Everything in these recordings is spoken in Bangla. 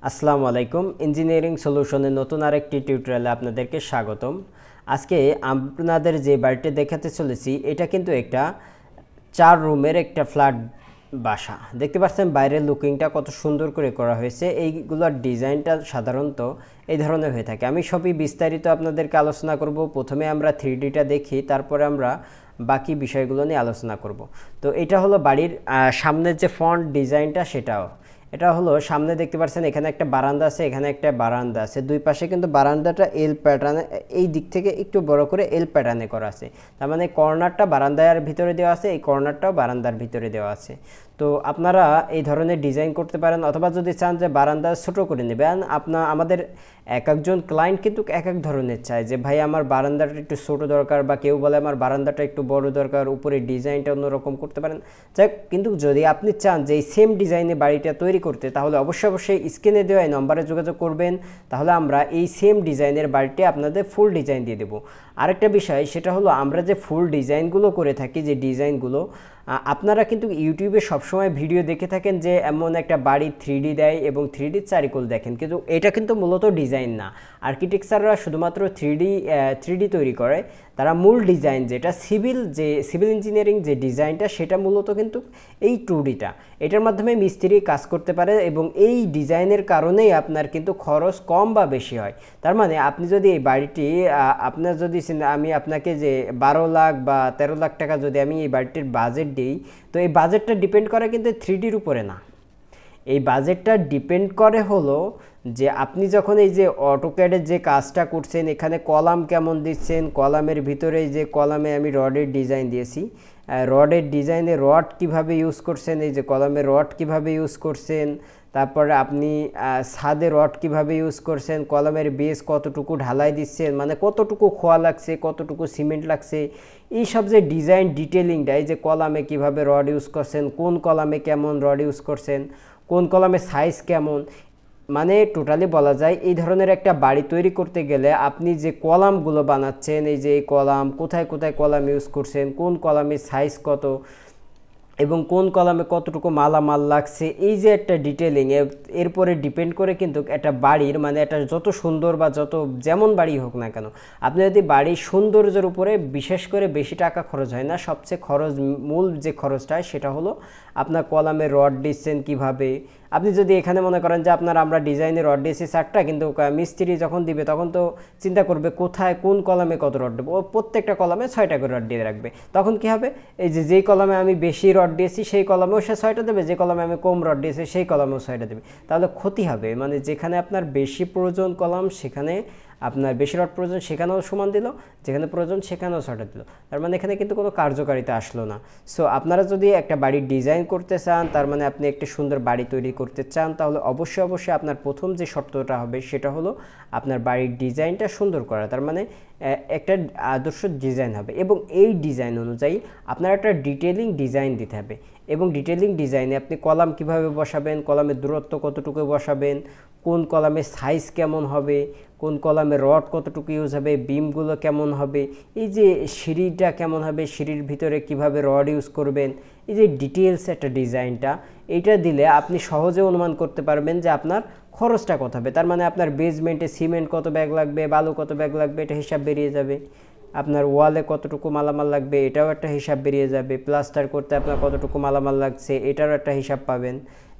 আসসালামু আলাইকুম ইঞ্জিনিয়ারিং সলিউশনের নতুন আরেকটি টিউটোরিয়ালে আপনাদেরকে স্বাগতম। আজকে আপনাদের যে বাড়িটি দেখাতে চলেছি এটা কিন্তু একটা 4 রুমের একটা ফ্ল্যাট বাসা। দেখতে পাচ্ছেন বাইরের লুকিংটা কত সুন্দর করে করা হয়েছে। এইগুলোর ডিজাইনটা সাধারণত এই ধরনের হয়ে থাকে। আমি সবই বিস্তারিত আপনাদেরকে আলোচনা করব। প্রথমে আমরা 3Dটা দেখি, তারপরে আমরা বাকি বিষয়গুলো নিয়ে আলোচনা করব। তো এটা হলো বাড়ির সামনের যে ফ্রন্ট ডিজাইনটা, সেটাও এটা হলো সামনে দেখতে পাচ্ছেন এখানে একটা বারান্দা আছে, এখানে একটা বারান্দা আছে, দুই পাশে কিন্তু বারান্দাটা এল প্যাটার্নে, এই দিক থেকে একটু বড় করে এল প্যাটার্নে করা আছে। তার মানে কর্নারটা বারান্দার ভিতরে দেওয়া আছে, এই কর্নারটাও বারান্দার ভিতরে দেওয়া আছে। তো আপনারা এই ধরনের ডিজাইন করতে পারেন, অথবা যদি চান যে বারান্দা ছোট করে নেবেন। আমাদের এক একজন ক্লায়েন্ট কিন্তু এক এক ধরনের চায় যে ভাই আমার বারান্দাটা একটু ছোট দরকার, বা কেউ বলে আমার বারান্দাটা একটু বড় দরকার, উপরে ডিজাইনটা অন্যরকম করতে পারেন। যাই কিন্তু যদি আপনি চান যে এই সেম ডিজাইনে বাড়িটা তৈরি করতে, তাহলে অবশ্যই স্ক্রিনে দেওয়া এই নম্বরে যোগাযোগ করবেন। তাহলে আমরা এই সেম ডিজাইনের বাড়িটি আপনাদের ফুল ডিজাইন দিয়ে দেবো। আরেকটা বিষয় সেটা হলো আমরা যে ফুল ডিজাইনগুলো করে থাকি, যে ডিজাইনগুলো আপনারা কিন্তু ইউটিউবে সবসময় ভিডিও দেখে থাকেন যে এমন একটা বাড়ি 3D দেয় এবং 3D চারিকোল দেখেন, কিন্তু এটা কিন্তু মূলত ডিজাইন না। আর্কিটেকচাররা শুধুমাত্র 3D তৈরি করে, তারা মূল ডিজাইন যেটা সিভিল ইঞ্জিনিয়ারিং যে ডিজাইনটা, সেটা মূলত কিন্তু এই 2Dটা, এটার মাধ্যমে মিস্ত্রি কাজ করতে পারে। এবং এই ডিজাইনের কারণেই আপনার কিন্তু খরচ কম বা বেশি হয়। তার মানে আপনি যদি এই বাড়িটি আপনার যদি আমি আপনাকে যে 12 লাখ বা 13 লাখ টাকা যদি আমি এই বাড়িটির বাজেট দিই, তো এই বাজেটটা ডিপেন্ড করে কিন্তু 3Dর উপরে না। এই বাজেটটা ডিপেন্ড করে হলো যে আপনি যখন এই যে অটোক্যাডের যে কাজটা করছেন, এখানে কলাম কেমন দিচ্ছেন, কলামের ভিতরে যে কলামে আমি রডের ডিজাইন দিয়েছি, রডের ডিজাইনে রড কিভাবে ইউজ করছেন, এই যে কলামে রড কিভাবে ইউজ করছেন, তারপরে আপনি ছাদে রড কিভাবে ইউজ করছেন, কলামের বেস কতটুকু ঢালাই দিচ্ছেন, মানে কতটুকু খোয়া লাগছে, কতটুকু সিমেন্ট লাগছে, এই সব যে ডিজাইন ডিটেলিংটা, এই যে কলামে কিভাবে রড ইউজ করছেন, কোন কলামে কেমন রড ইউজ করছেন, কোন কলামের সাইজ কেমন, মানে টোটালি বলা যায় এই ধরনের একটা বাড়ি তৈরি করতে গেলে আপনি যে কলামগুলো বানাচ্ছেন, এই যে এই কলাম কোথায় কোথায় কলাম ইউজ করছেন, কোন কলামের সাইজ কত এবং কোন কলামে কতটুকু মালামাল লাগছে, এই যে একটা ডিটেলিং, এরপরে ডিপেন্ড করে কিন্তু একটা বাড়ির মানে এটা যত সুন্দর বা যেমন বাড়ি হোক না কেন, আপনি যদি বাড়ির সৌন্দর্যের উপরে বিশেষ করে বেশি টাকা খরচ হয় না, সবচেয়ে মূল যে খরচটা হয় সেটা হলো আপনার কলামে রড দিচ্ছেন কিভাবে। আপনি যদি এখানে মনে করেন যে আমরা ডিজাইনে রড দিয়েছি 4টা, কিন্তু মিস্ত্রি যখন দিবে তখন তো চিন্তা করবে কোথায় কোন কলামে কত রড দেবো, ও প্রত্যেকটা কলামে 6টা করে রড দিয়ে রাখবে। তখন কি হবে, এই যেই কলামে আমি বেশি রড দিয়েছি সেই কলামেও সে 6টা দেবে, যে কলামে আমি কম রড দিয়েছি সেই কলামেও 6টা দেবে। তাহলে ক্ষতি হবে, মানে যেখানে আপনার বেশি প্রয়োজন কলাম সেখানে আপনার বেশি রড প্রয়োজন সেখানেও সমান দিল, যেখানে প্রয়োজন সেখানেও 6টা দিল। তার মানে এখানে কিন্তু কোনো কার্যকারিতা আসলো না। সো আপনারা যদি একটা বাড়ির ডিজাইন করতে চান, তার মানে আপনি একটা সুন্দর বাড়ি তৈরি করতে চান, তাহলে অবশ্যই আপনার প্রথম যে শর্তটা হবে সেটা হলো আপনার বাড়ির ডিজাইনটা সুন্দর করা। তার মানে একটা আদর্শ ডিজাইন হবে, এবং এই ডিজাইন অনুযায়ী আপনার একটা ডিটেলিং ডিজাইন দিতে হবে। এবং ডিটেলিং ডিজাইনে আপনি কলাম কিভাবে বসাবেন, কলামের দূরত্ব কতটুকু বসাবেন, কোন কলামের সাইজ কেমন হবে, কোন কলামে রড কতটুকু ইউজ হবে, বিমগুলো কেমন হবে, এই যে সিঁড়িটা কেমন হবে, সিঁড়ির ভিতরে কিভাবে রড ইউজ করবেন, এই যে ডিটেলস একটা ডিজাইনটা, এইটা দিলে আপনি সহজে অনুমান করতে পারবেন যে আপনার খরচটা কত হবে। তার মানে আপনার বেসমেন্টে সিমেন্ট কত ব্যাগ লাগবে, বালু কত ব্যাগ লাগবে, এটা হিসাব বেরিয়ে যাবে। আপনার ওয়ালে কতটুকু মালামাল লাগবে, এটাও একটা হিসাব বেরিয়ে যাবে। প্লাস্টার করতে আপনার কতটুকু মালামাল লাগছে, এটারও একটা হিসাব পাবেন।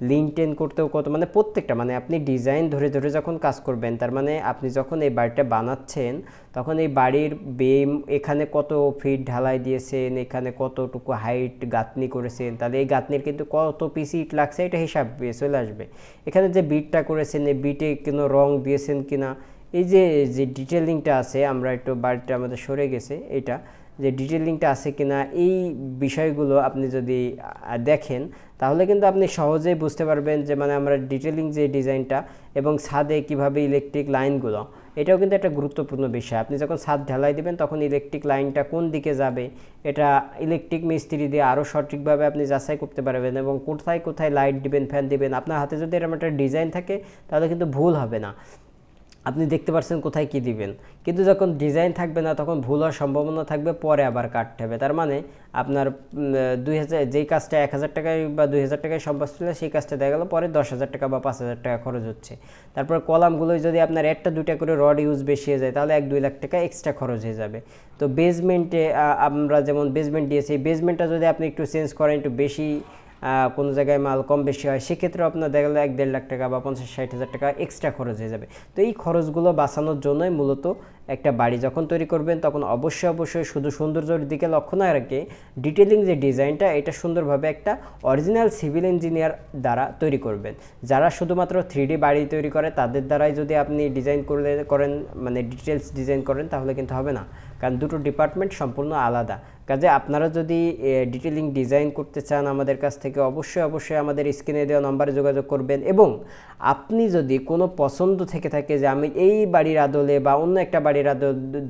লিনটেন করতেও কত, মানে প্রত্যেকটা, মানে আপনি ডিজাইন ধরে ধরে যখন কাজ করবেন, তার মানে আপনি যখন এই বাড়িটা বানাচ্ছেন তখন এই বাড়ির বেম এখানে কত ফিট ঢালাই দিয়েছেন, এখানে কতটুকু হাইট গাঁথনি করেছেন, তাহলে এই গাঁথনির কিন্তু কত পিস ইট লাগছে এটা হিসাব চলে আসবে। এখানে যে বিটটা করেছেন, এই বিটে কোনো রং দিয়েছেন কিনা, এই যে ডিটেলিংটা আছে, আমরা একটু বাড়িটা আমাদের সরে গেছে, এটা যে ডিটেলিংটা আছে কিনা, এই বিষয়গুলো আপনি যদি দেখেন তাহলে কিন্তু আপনি সহজেই বুঝতে পারবেন যে মানে আমরা ডিটেলিং যে ডিজাইনটা, এবং ছাদে কিভাবে ইলেকট্রিক লাইনগুলো, এটাও কিন্তু একটা গুরুত্বপূর্ণ বিষয়। আপনি যখন ছাদ ঢালাই দেবেন তখন ইলেকট্রিক লাইনটা কোন দিকে যাবে, এটা ইলেকট্রিক মিস্ত্রি দিয়ে আরও সঠিকভাবে আপনি যাচাই করতে পারবেন, এবং কোথায় কোথায় লাইট দিবেন, ফ্যান দিবেন। আপনার হাতে যদি এরকম একটা ডিজাইন থাকে তাহলে কিন্তু ভুল হবে না। আপনি দেখতে পাচ্ছেন কোথায় কি দিবেন, কিন্তু যখন ডিজাইন থাকবে না তখন ভুল হওয়ার সম্ভাবনা থাকবে, পরে আবার কাটতে হবে। তার মানে আপনার 2000 যেই কাজটা 1000 টাকায় বা 2000 টাকায় সম্ভব ছিল সেই কাজটা দেখা গেল পরে 10,000 টাকা বা 5,000 টাকা খরচ হচ্ছে। তারপর কলামগুলো যদি আপনার একটা দুইটা করে রড ইউজ বেশি হয়ে যায় তাহলে 1-2 লাখ টাকা এক্সট্রা খরচ হয়ে যাবে। তো বেসমেন্টে আমরা যেমন বেসমেন্ট দিয়েছি, এই বেসমেন্টটা যদি আপনি একটু চেঞ্জ করেন, একটু বেশি কোনো জায়গায় মাল কম বেশি হয়, সেক্ষেত্রে আপনার দেখা গেলো 1-1.5 লাখ টাকা বা 50-60 হাজার টাকা এক্সট্রা খরচ হয়ে যাবে। তো এই খরচগুলো বাঁচানোর জন্যই মূলত একটা বাড়ি যখন তৈরি করবেন তখন অবশ্যই শুধু সৌন্দর্যের দিকে লক্ষ্য না রেখে ডিটেলিং যে ডিজাইনটা এটা সুন্দরভাবে একটা অরিজিনাল সিভিল ইঞ্জিনিয়ার দ্বারা তৈরি করবেন। যারা শুধুমাত্র 3D বাড়ি তৈরি করে তাদের দ্বারাই যদি আপনি ডিজাইন করেন, মানে ডিটেলস ডিজাইন করেন, তাহলে কিন্তু হবে না, কারণ দুটো ডিপার্টমেন্ট সম্পূর্ণ আলাদা। কাজে আপনারা যদি ডিটেলিং ডিজাইন করতে চান আমাদের কাছ থেকে অবশ্যই আমাদের স্ক্রিনে দেওয়া নম্বরে যোগাযোগ করবেন। এবং আপনি যদি কোনো পছন্দ থেকে থাকে যে আমি এই বাড়ির আদলে বা অন্য একটা বাড়ির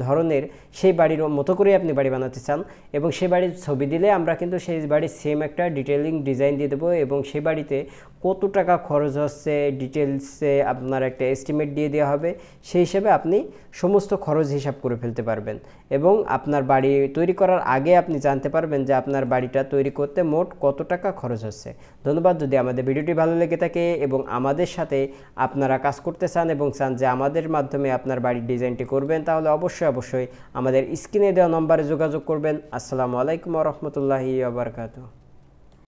ধরনের সেই বাড়ির মতো করে আপনি বাড়ি বানাতে চান এবং সেই বাড়ির ছবি দিলে আমরা কিন্তু সেই বাড়ির সেম একটা ডিটেলিং ডিজাইন দিয়ে দেবো, এবং সেই বাড়িতে কত টাকা খরচ হচ্ছে ডিটেলসে আপনার একটা এস্টিমেট দিয়ে দেওয়া হবে। সেই হিসাবে আপনি সমস্ত খরচ হিসাব করে ফেলতে পারবেন এবং আপনার বাড়ি তৈরি করার আগে আপনি জানতে পারবেন যে আপনার বাড়িটা তৈরি করতে মোট কত টাকা খরচ হচ্ছে। ধন্যবাদ। যদি আমাদের ভিডিওটি ভালো লেগে থাকে এবং আমাদের সাথে আপনারা কাজ করতে চান এবং চান যে আমাদের মাধ্যমে আপনার বাড়ির ডিজাইনটি করবেন, তাহলে অবশ্যই আমাদের স্ক্রিনে দেওয়া নম্বরে যোগাযোগ করবেন। আসসালামু আলাইকুম ওয়া রাহমাতুল্লাহি ওয়া বারাকাতুহু।